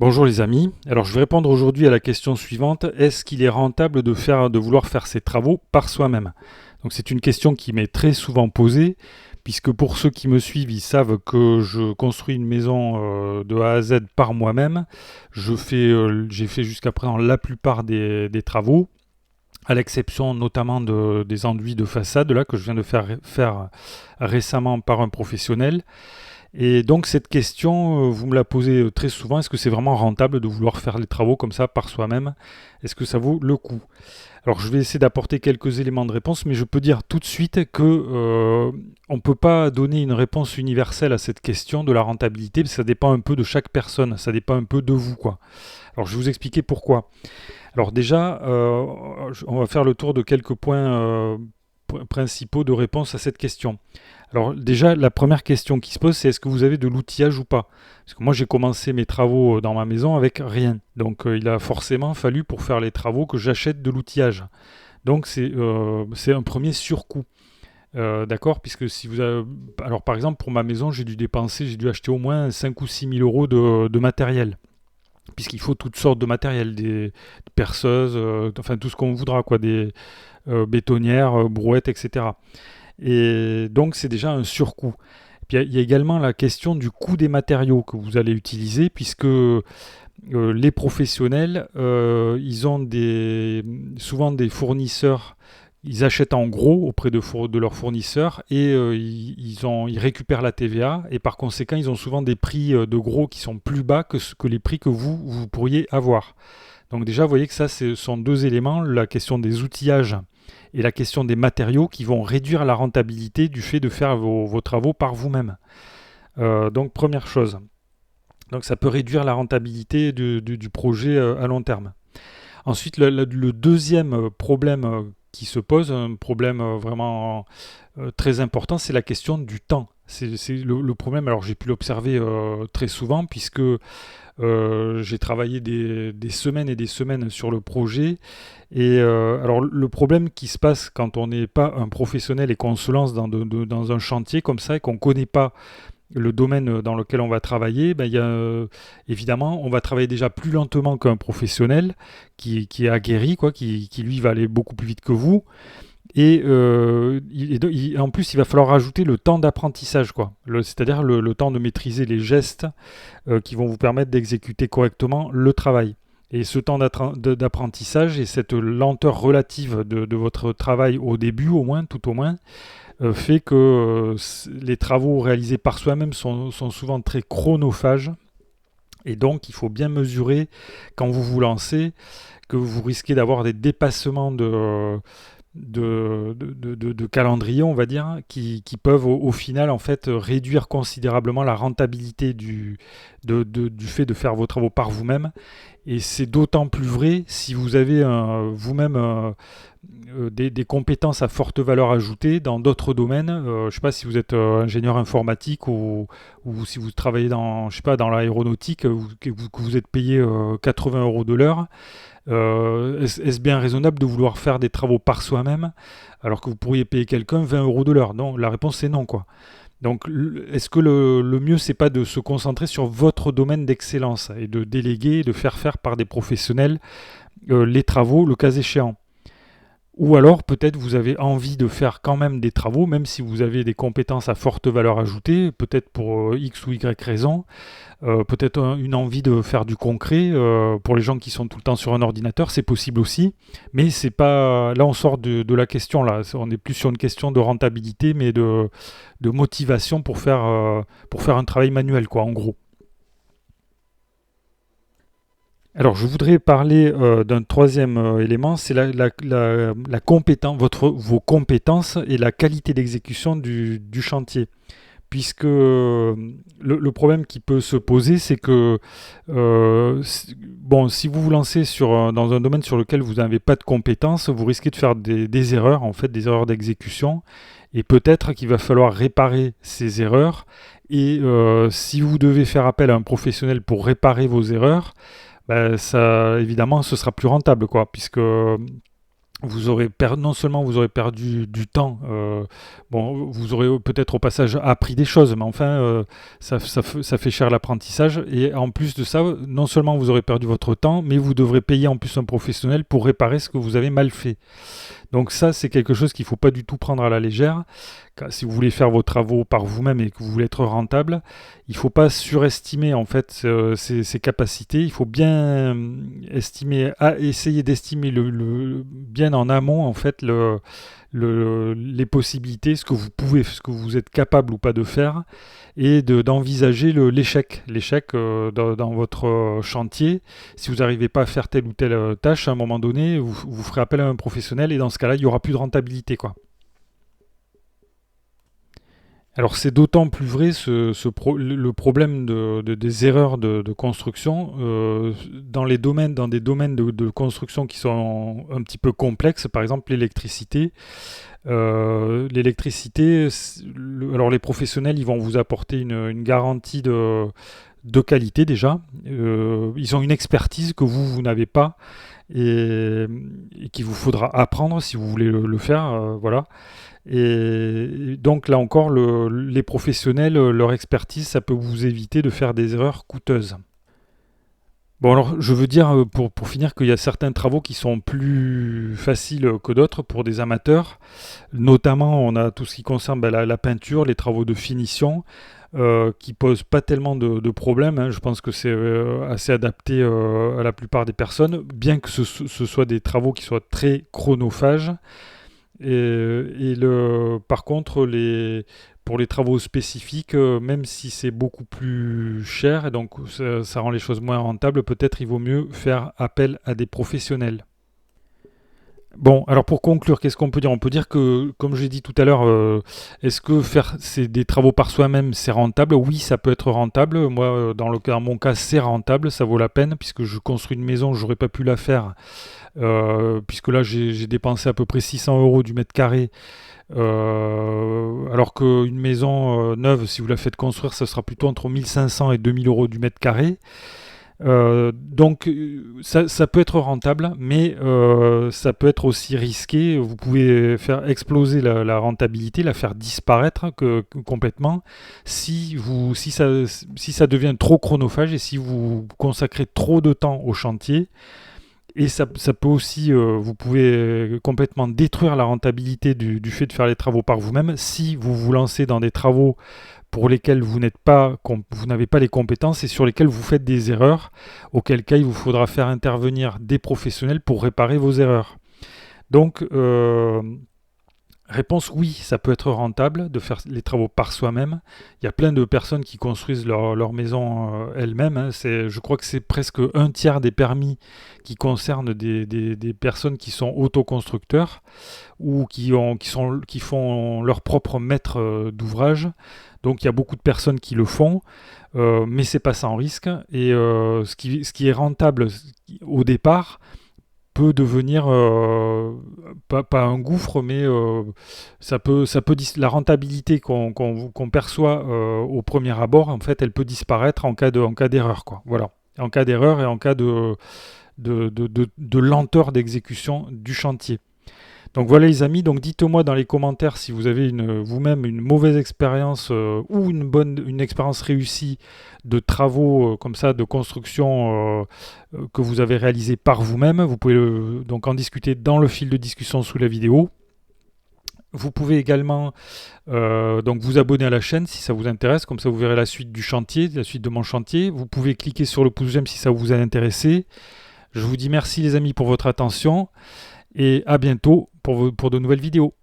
Bonjour les amis, alors je vais répondre aujourd'hui à la question suivante, est-ce qu'il est rentable de vouloir faire ses travaux par soi-même? Donc c'est une question qui m'est très souvent posée, puisque pour ceux qui me suivent, ils savent que je construis une maison de A à Z par moi-même. J'ai fait jusqu'à présent la plupart des travaux, à l'exception notamment des enduits de façade là, que je viens de faire récemment par un professionnel. Et donc cette question, vous me la posez très souvent, est-ce que c'est vraiment rentable de vouloir faire les travaux comme ça par soi-même? Est-ce que ça vaut le coup? Alors je vais essayer d'apporter quelques éléments de réponse, mais je peux dire tout de suite que on ne peut pas donner une réponse universelle à cette question de la rentabilité, parce que ça dépend un peu de chaque personne, ça dépend un peu de vous, quoi. Alors je vais vous expliquer pourquoi. Alors déjà, on va faire le tour de quelques points principaux de réponse à cette question. Alors déjà, la première question qui se pose, c'est est-ce que vous avez de l'outillage ou pas? Parce que moi, j'ai commencé mes travaux dans ma maison avec rien. Donc il a forcément fallu pour faire les travaux que j'achète de l'outillage. Donc c'est un premier surcoût. D'accord, puisque si vous avez... Alors par exemple, pour ma maison, j'ai dû acheter au moins 5 ou 6 000 euros de matériel. Puisqu'il faut toutes sortes de matériel, des perceuses, enfin tout ce qu'on voudra, quoi, des bétonnières, brouettes, etc. Et donc c'est déjà un surcoût. Puis il y a également la question du coût des matériaux que vous allez utiliser, puisque les professionnels, ils ont souvent des fournisseurs, ils achètent en gros auprès de leurs fournisseurs et ils récupèrent la TVA et par conséquent ils ont souvent des prix de gros qui sont plus bas que les prix que vous pourriez avoir. Donc déjà vous voyez que ça ce sont deux éléments, la question des outillages et la question des matériaux qui vont réduire la rentabilité du fait de faire vos travaux par vous-même. Donc première chose. Donc ça peut réduire la rentabilité du projet à long terme. Ensuite, le deuxième problème qui se pose, un problème vraiment très important, c'est la question du temps. C'est le problème, alors j'ai pu l'observer très souvent puisque j'ai travaillé des semaines et des semaines sur le projet. Et alors le problème qui se passe quand on n'est pas un professionnel et qu'on se lance dans un chantier comme ça et qu'on ne connaît pas le domaine dans lequel on va travailler, ben, évidemment, on va travailler déjà plus lentement qu'un professionnel qui est aguerri, quoi, qui lui va aller beaucoup plus vite que vous. Et en plus, il va falloir rajouter le temps d'apprentissage, quoi. C'est-à-dire le temps de maîtriser les gestes qui vont vous permettre d'exécuter correctement le travail. Et ce temps d'apprentissage et cette lenteur relative de votre travail au début, au moins, tout au moins, fait que les travaux réalisés par soi-même sont souvent très chronophages. Et donc, il faut bien mesurer quand vous vous lancez que vous risquez d'avoir des dépassements de calendrier, on va dire, qui peuvent au final en fait réduire considérablement la rentabilité du fait de faire vos travaux par vous-même. Et c'est d'autant plus vrai si vous avez vous-même des compétences à forte valeur ajoutée dans d'autres domaines. Je ne sais pas si vous êtes ingénieur informatique ou si vous travaillez dans, je sais pas, dans l'aéronautique, que vous êtes payé 80 euros de l'heure. Est-ce bien raisonnable de vouloir faire des travaux par soi-même alors que vous pourriez payer quelqu'un 20 euros de l'heure? Non, la réponse c'est non, quoi. Donc, est-ce que le mieux, c'est pas de se concentrer sur votre domaine d'excellence et de déléguer et de faire par des professionnels les travaux, le cas échéant? Ou alors, peut-être, vous avez envie de faire quand même des travaux, même si vous avez des compétences à forte valeur ajoutée, peut-être pour X ou Y raison, peut-être une envie de faire du concret. Pour les gens qui sont tout le temps sur un ordinateur, c'est possible aussi. Mais c'est pas. Là, on sort de la question. Là, on est plus sur une question de rentabilité, mais de motivation pour faire un travail manuel, quoi, en gros. Alors, je voudrais parler d'un troisième élément, c'est la compétence, vos compétences et la qualité d'exécution du chantier. Puisque le problème qui peut se poser, c'est que bon, si vous vous lancez dans un domaine sur lequel vous n'avez pas de compétences, vous risquez de faire des erreurs, en fait, des erreurs d'exécution, et peut-être qu'il va falloir réparer ces erreurs. Et si vous devez faire appel à un professionnel pour réparer vos erreurs, ben, ça, évidemment, ce sera plus rentable, quoi, puisque non seulement vous aurez perdu du temps, bon, vous aurez peut-être au passage appris des choses, mais enfin, ça fait cher l'apprentissage. Et en plus de ça, non seulement vous aurez perdu votre temps, mais vous devrez payer en plus un professionnel pour réparer ce que vous avez mal fait. Donc ça, c'est quelque chose qu'il ne faut pas du tout prendre à la légère. Si vous voulez faire vos travaux par vous-même et que vous voulez être rentable, il ne faut pas surestimer en fait ses capacités. Il faut bien essayer d'estimer bien en amont en fait les possibilités, ce que vous pouvez, ce que vous êtes capable ou pas de faire, et d'envisager l'échec. L'échec dans votre chantier. Si vous n'arrivez pas à faire telle ou telle tâche, à un moment donné, vous ferez appel à un professionnel et dans ce cas-là, il n'y aura plus de rentabilité, quoi. Alors c'est d'autant plus vrai le problème des erreurs de construction dans des domaines de construction qui sont un petit peu complexes, par exemple l'électricité. L'électricité, alors les professionnels, ils vont vous apporter une garantie de qualité déjà. Ils ont une expertise que vous n'avez pas et qu'il vous faudra apprendre si vous voulez le faire. Voilà. Et donc là encore, les professionnels, leur expertise, ça peut vous éviter de faire des erreurs coûteuses. Bon alors je veux dire pour finir qu'il y a certains travaux qui sont plus faciles que d'autres pour des amateurs. Notamment on a tout ce qui concerne la peinture, les travaux de finition qui posent pas tellement de problèmes, hein. Je pense que c'est assez adapté à la plupart des personnes, bien que ce soit des travaux qui soient très chronophages. Par contre, pour les travaux spécifiques, même si c'est beaucoup plus cher, et donc ça rend les choses moins rentables, peut-être il vaut mieux faire appel à des professionnels. Bon, alors pour conclure, qu'est-ce qu'on peut dire? On peut dire que, comme j'ai dit tout à l'heure, est-ce que faire des travaux par soi-même, c'est rentable? Oui, ça peut être rentable. Moi, dans mon cas, c'est rentable, ça vaut la peine, puisque je construis une maison, j'aurais pas pu la faire, puisque là, j'ai dépensé à peu près 600 euros du mètre carré, alors qu'une maison neuve, si vous la faites construire, ça sera plutôt entre 1500 et 2000 euros du mètre carré. Donc ça peut être rentable, mais ça peut être aussi risqué. Vous pouvez faire exploser la rentabilité, la faire disparaître complètement si ça devient trop chronophage et si vous consacrez trop de temps au chantier. Et ça peut aussi, vous pouvez complètement détruire la rentabilité du fait de faire les travaux par vous-même si vous vous lancez dans des travaux pour lesquels vous n'avez pas les compétences et sur lesquels vous faites des erreurs, auquel cas il vous faudra faire intervenir des professionnels pour réparer vos erreurs. Donc, réponse oui, ça peut être rentable de faire les travaux par soi-même. Il y a plein de personnes qui construisent leur maison elles-mêmes, hein. Je crois que c'est presque un tiers des permis qui concernent des personnes qui sont autoconstructeurs ou qui font leur propre maître d'ouvrage. Donc il y a beaucoup de personnes qui le font, mais c'est pas sans risque. Et ce qui est rentable au départ peut devenir pas un gouffre, mais la rentabilité qu'on perçoit au premier abord, en fait, elle peut disparaître en cas d'erreur, quoi. Voilà. En cas d'erreur et en cas de lenteur d'exécution du chantier. Donc voilà les amis, donc dites-moi dans les commentaires si vous avez vous-même une mauvaise expérience ou une expérience réussie de travaux comme ça, de construction que vous avez réalisé par vous-même. Vous pouvez donc en discuter dans le fil de discussion sous la vidéo. Vous pouvez également donc vous abonner à la chaîne si ça vous intéresse, comme ça vous verrez la suite du chantier, la suite de mon chantier. Vous pouvez cliquer sur le pouce j'aime si ça vous a intéressé. Je vous dis merci les amis pour votre attention et à bientôt pour de nouvelles vidéos.